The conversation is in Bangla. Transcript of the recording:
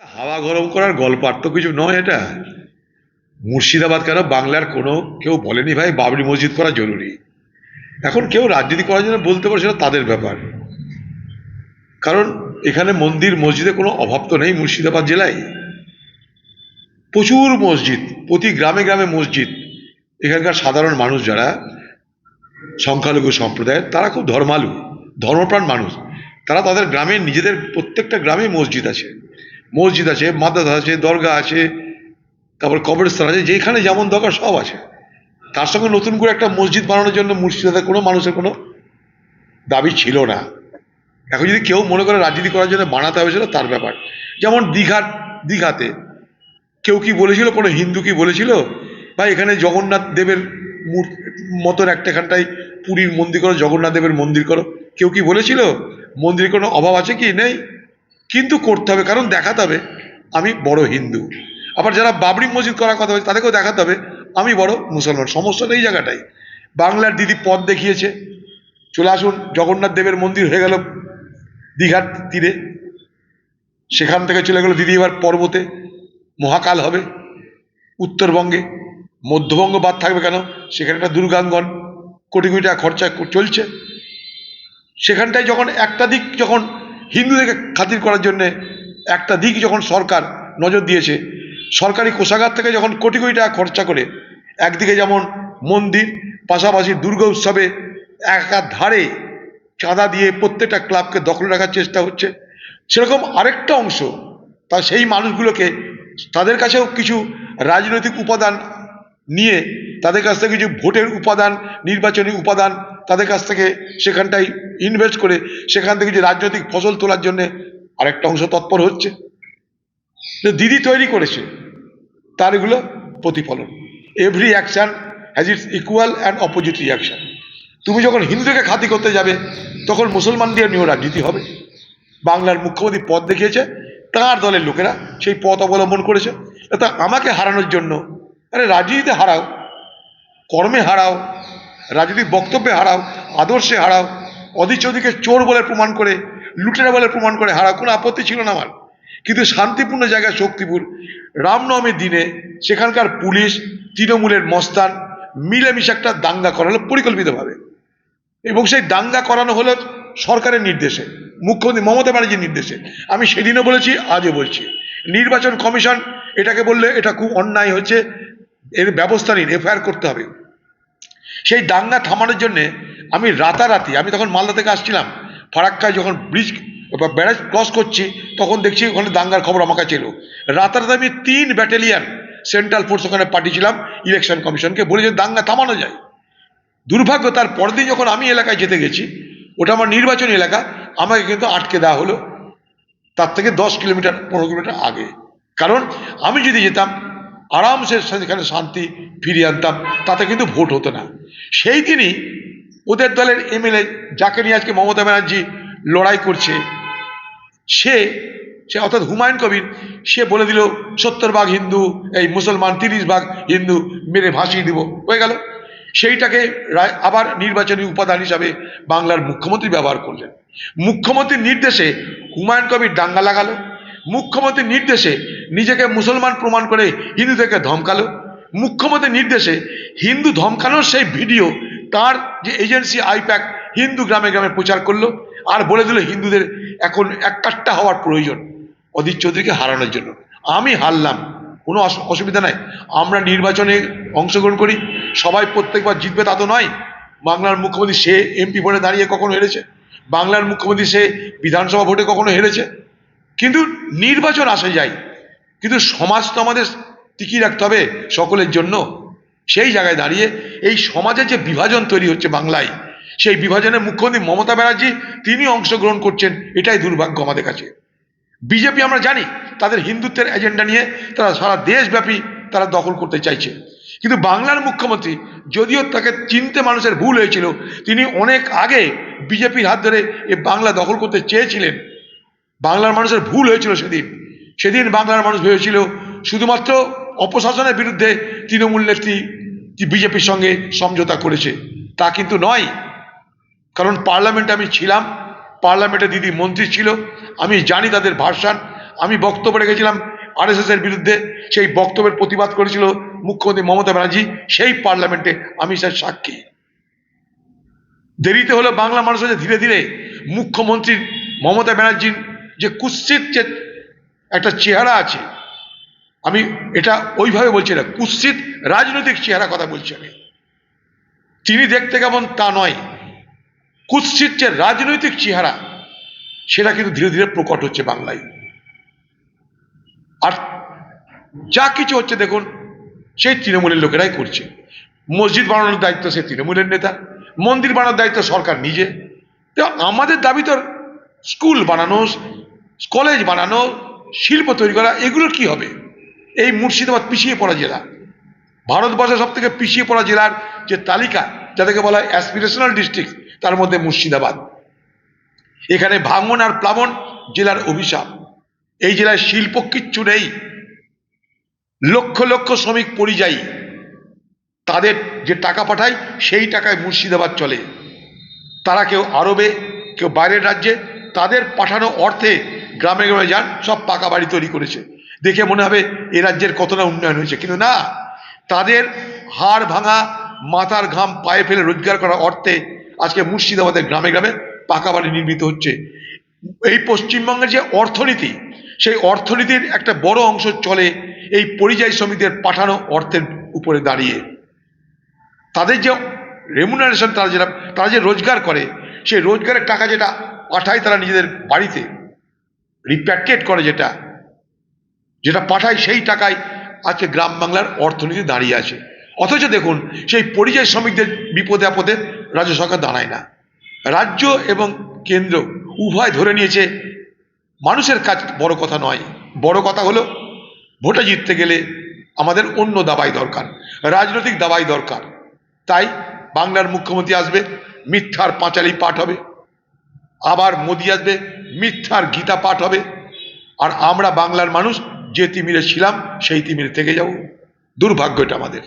হাওয়া গরম করার গল্প, আর তো কিছু নয় এটা। মুর্শিদাবাদ কেন, বাংলার কোনো কেউ বলেনি ভাই বাবরি মসজিদ করা জরুরি। এখন কেউ রাজনীতি করার জন্য বলতে পারে, সেটা তাদের ব্যাপার। কারণ এখানে মন্দির মসজিদে কোনো অভাব তো নেই মুর্শিদাবাদ জেলায়। প্রচুর মসজিদ, প্রতি গ্রামে গ্রামে মসজিদ। এখানকার সাধারণ মানুষ যারা সংখ্যালঘু সম্প্রদায়ের, তারা খুব ধর্মালু, ধর্মপ্রাণ মানুষ। তারা তাদের গ্রামে, নিজেদের প্রত্যেকটা গ্রামে মসজিদ আছে, মসজিদ আছে, মাদ্রাসা আছে, দরগা আছে, তারপর কবরস্থান আছে, যেখানে যেমন দরকার সব আছে। তার সঙ্গে নতুন করে একটা মসজিদ বানানোর জন্য মুর্শিদাবাদের কোনো মানুষের কোনো দাবি ছিল না। এখন যদি কেউ মনে করে রাজনীতি করার জন্য বানাতে হবে, সেটা তার ব্যাপার। যেমন দীঘাতে কেউ কি বলেছিল, কোনো হিন্দু কি বলেছিল ভাই এখানে জগন্নাথ দেবের মতন একটাখানটাই পুরীর মন্দির করো, জগন্নাথ দেবের মন্দির করো? কেউ কি বলেছিল? মন্দিরের কোনো অভাব আছে কি? নেই। কিন্তু করতে হবে, কারণ দেখাতে হবে আমি বড় হিন্দু। আবার যারা বাবরি মসজিদ করার কথা বলছে, তাদেরকেও দেখাতে হবে আমি বড় মুসলমান। সমস্যাটা এই জায়গাটাই। বাংলার দিদি পথ দেখিয়েছে, চলে আসুন, জগন্নাথ দেবের মন্দির হয়ে গেল দীঘার তীরে। সেখান থেকে চলে গেল দিদি এবার পর্বতে, মহাকাল হবে উত্তরবঙ্গে। মধ্যবঙ্গ বাদ থাকবে কেন? সেখানে একটা দুর্গাঙ্গন, কোটি কোটি টাকা খরচা চলছে। সেখানটায় যখন একটা দিক, যখন হিন্দুদেরকে খাতির করার জন্যে একটা দিক যখন সরকার নজর দিয়েছে, সরকারি কোষাগার থেকে যখন কোটি কোটি টাকা খরচা করে একদিকে যেমন মন্দির, পাশাপাশি দুর্গা উৎসবে একাধারে চাঁদা দিয়ে প্রত্যেকটা ক্লাবকে দখলে রাখার চেষ্টা হচ্ছে, সেরকম আরেকটা অংশ তা সেই মানুষগুলোকে, তাদের কাছেও কিছু রাজনৈতিক উপাদান নিয়ে, তাদের কাছ থেকে কিছু ভোটের উপাদান, নির্বাচনী উপাদান তাদের কাছ থেকে সেখানটাই ইনভেস্ট করে সেখান থেকে যে রাজনৈতিক ফসল তোলার জন্য আরেকটা অংশ তৎপর হচ্ছে। দিদি তৈরি করেছে, তার এগুলো প্রতিফলন। Every action has its equal and opposite reaction. তুমি যখন হিন্দুকে খাতি করতে যাবে, তখন মুসলমান দিয়ে নিয়েও রাজনীতি হবে। বাংলার মুখ্যমন্ত্রী পথ দেখিয়েছে, তাঁর দলের লোকেরা সেই পথ অবলম্বন করেছে। তা আমাকে হারানোর জন্য, আরে রাজনীতিতে হারাও, কর্মে হারাও, রাজনৈতিক বক্তব্যে হারাও, আদর্শে হারাও, অধীর চৌধুরীকে চোর বলে প্রমাণ করে, লুটেরা বলে প্রমাণ করে হারাও, কোনো আপত্তি ছিল না আমার। কিন্তু শান্তিপূর্ণ জায়গায় শক্তিপুর রামনবমীর দিনে সেখানকার পুলিশ, তৃণমূলের মস্তান মিলেমিশে একটা দাঙ্গা করালো পরিকল্পিতভাবে, এবং সেই দাঙ্গা করানো হলো সরকারের নির্দেশে, মুখ্যমন্ত্রী মমতা ব্যানার্জির নির্দেশে। আমি সেদিনও বলেছি, আজও বলছি, নির্বাচন কমিশন এটাকে বললে এটা খুব অন্যায় হচ্ছে, এর ব্যবস্থা নিন, এফআইআর করতে হবে। সেই দাঙ্গা থামানোর জন্যে আমি রাতারাতি, আমি তখন মালদা থেকে আসছিলাম, ফারাক্কায় যখন ব্রিজ বা ব্যারাজ ক্রস করছি, তখন দেখছি ওখানে দাঙ্গার খবর আমার কাছে এলো। রাতারাতি আমি 3 ব্যাটালিয়ান সেন্ট্রাল ফোর্স ওখানে পাঠিয়েছিলাম ইলেকশন কমিশনকে, বলে যে দাঙ্গা থামানো যায়। দুর্ভাগ্য, তার পরের দিন যখন আমি এলাকায় যেতে গেছি, ওটা আমার নির্বাচনী এলাকা, আমাকে কিন্তু আটকে দেওয়া হলো তার থেকে 10 কিলোমিটার 15 কিলোমিটার আগে। কারণ আমি যদি যেতাম, আরামসে সেখানে শান্তি ফিরিয়ে আনতাম, তাতে কিন্তু ভোট হতো না। সেই দিনই ওদের দলের এমএলএ, যাকে নিয়ে আজকে মমতা ব্যানার্জি লড়াই করছে, সে সে অর্থাৎ হুমায়ুন কবির, সে বলে দিল 70 ভাগ হিন্দু, এই মুসলমান 30 ভাগ হিন্দু, মেরে ভাসিয়ে দিব, হয়ে গেল। সেইটাকে আবার নির্বাচনী উপাদান হিসাবে বাংলার মুখ্যমন্ত্রী ব্যবহার করলেন। মুখ্যমন্ত্রীর নির্দেশে হুমায়ুন কবির দাঙ্গা লাগালো, মুখ্যমন্ত্রীর নির্দেশে নিজেকে মুসলমান প্রমাণ করে হিন্দুদেরকে ধমকালো, মুখ্যমন্ত্রীর নির্দেশে হিন্দু ধমকানোর সেই ভিডিও তার যে এজেন্সি আইপ্যাক হিন্দু গ্রামে গ্রামে প্রচার করলো, আর বলে দিল হিন্দুদের এখন এককাট্টা হওয়ার প্রয়োজন অধীর চৌধুরীকে হারানোর জন্য। আমি হারলাম, কোনো অসুবিধা নাই। আমরা নির্বাচনে অংশগ্রহণ করি, সবাই প্রত্যেকবার জিতবে তা তো নয়। বাংলার মুখ্যমন্ত্রী সে এমপি ভোটে দাঁড়িয়ে কখনো হেরেছে, বাংলার মুখ্যমন্ত্রী সে বিধানসভা ভোটে কখনো হেরেছে। কিন্তু নির্বাচন আসে যায়, কিন্তু সমাজ তো আমাদের টিকিয়ে রাখতে হবে সকলের জন্য। সেই জায়গায় দাঁড়িয়ে এই সমাজের যে বিভাজন তৈরি হচ্ছে বাংলায়, সেই বিভাজনের মুখ্যমন্ত্রী মমতা ব্যানার্জি তিনি অংশগ্রহণ করছেন, এটাই দুর্ভাগ্য আমাদের কাছে। বিজেপি আমরা জানি তাদের হিন্দুত্বের এজেন্ডা নিয়ে তারা সারা দেশব্যাপী তারা দখল করতে চাইছে। কিন্তু বাংলার মুখ্যমন্ত্রী, যদিও তাকে চিনতে মানুষের ভুল হয়েছিল, তিনি অনেক আগে বিজেপির হাত ধরে এ বাংলা দখল করতে চেয়েছিলেন। বাংলার মানুষের ভুল হয়েছিল সেদিন। সেদিন বাংলার মানুষ ভেবেছিল শুধুমাত্র অপশাসনের বিরুদ্ধে তৃণমূল নেত্রী বিজেপির সঙ্গে সমঝোতা করেছে, তা কিন্তু নয়। কারণ পার্লামেন্টে আমি ছিলাম, পার্লামেন্টে দিদি মন্ত্রী ছিল, আমি জানি তাদের ভার্সান, আমি বক্তব্য রেখেছিলাম আরএসএস এর বিরুদ্ধে, সেই বক্তব্যের প্রতিবাদ করেছিল মুখ্যমন্ত্রী মমতা ব্যানার্জি, সেই পার্লামেন্টে আমি স্যার সাক্ষী। দেরিতে হলো বাংলা মানুষের ধীরে ধীরে মুখ্যমন্ত্রী মমতা ব্যানার্জির যে কুৎসিত যে একটা চেহারা আছে, আমি এটা ওইভাবে বলছি না, কুৎসিত রাজনৈতিক চেহারা কথা বলছি আমি। তিনি দেখতে কেমন তা নয়, কুৎসিত যে রাজনৈতিক চেহারা সেটা কিন্তু ধীরে ধীরে প্রকট হচ্ছে বাংলায়। আর যা কিছু হচ্ছে দেখুন, সেই তৃণমূলের লোকেরাই করছে। মসজিদ বানানোর দায়িত্ব সে তৃণমূলের নেতা, মন্দির বানানোর দায়িত্ব সরকার নিজে। তো আমাদের দাবি তো স্কুল বানানো, কলেজ বানানো, শিল্প তৈরি করা, এগুলোর কি হবে? এই মুর্শিদাবাদ পিছিয়ে পড়া জেলা, ভারতবর্ষের সব থেকে পিছিয়ে পড়া জেলার যে তালিকা, যাদেরকে বলা হয় অ্যাসপিরেশনাল ডিস্ট্রিক্ট, তার মধ্যে মুর্শিদাবাদ। এখানে ভাঙন আর প্লাবন জেলার অভিশাপ। এই জেলায় শিল্প কিচ্ছু নেই, লক্ষ লক্ষ শ্রমিক পরিযায়ী, তাদের যে টাকা পাঠায় সেই টাকায় মুর্শিদাবাদ চলে। তারা কেউ আরবে, কেউ বাইরের রাজ্যে, তাদের পাঠানো অর্থে গ্রামে গ্রামে যান, সব পাকা বাড়ি তৈরি করেছে। দেখে মনে হবে এ রাজ্যের কতটা উন্নয়ন হয়েছে, কিন্তু না, তাদের হাড় ভাঙা মাথার ঘাম পায়ে ফেলে রোজগার করা অর্থে আজকে মুর্শিদাবাদের গ্রামে গ্রামে পাকা বাড়ি নির্মিত হচ্ছে। এই পশ্চিমবঙ্গের যে অর্থনীতি, সেই অর্থনীতির একটা বড় অংশ চলে এই পরিযায়ী শ্রমিকদের পাঠানো অর্থের উপরে দাঁড়িয়ে। তাদের যে রেমুনারেশন, তারা যে রোজগার করে, সেই রোজগারের টাকা যেটা পাঠায় তারা নিজেদের বাড়িতে, রিপ্যাট্রিয়েট করে যেটা পাঠায়, সেই টাকায় আজকে গ্রাম বাংলার অর্থনীতি দাঁড়িয়ে আছে। অথচ দেখুন, সেই পরিযায়ী শ্রমিকদের বিপদে আপদে রাজ্য সরকার দাঁড়ায় না। রাজ্য এবং কেন্দ্র উভয় ধরে নিয়েছে মানুষের কাজ বড় কথা নয়, বড় কথা হলো ভোটে জিততে গেলে আমাদের অন্য দাবাই দরকার, রাজনৈতিক দাবাই দরকার। তাই বাংলার মুখ্যমন্ত্রী আসবে, মিথ্যার পাঁচালী পাঠ হবে, আবার মোদি আসবে, মিথ্যার গীতা পাঠ হবে, আর আমরা বাংলার মানুষ যে তিমিরে ছিলাম সেই তিমিরে থেকে যাব। দুর্ভাগ্য এটা আমাদের।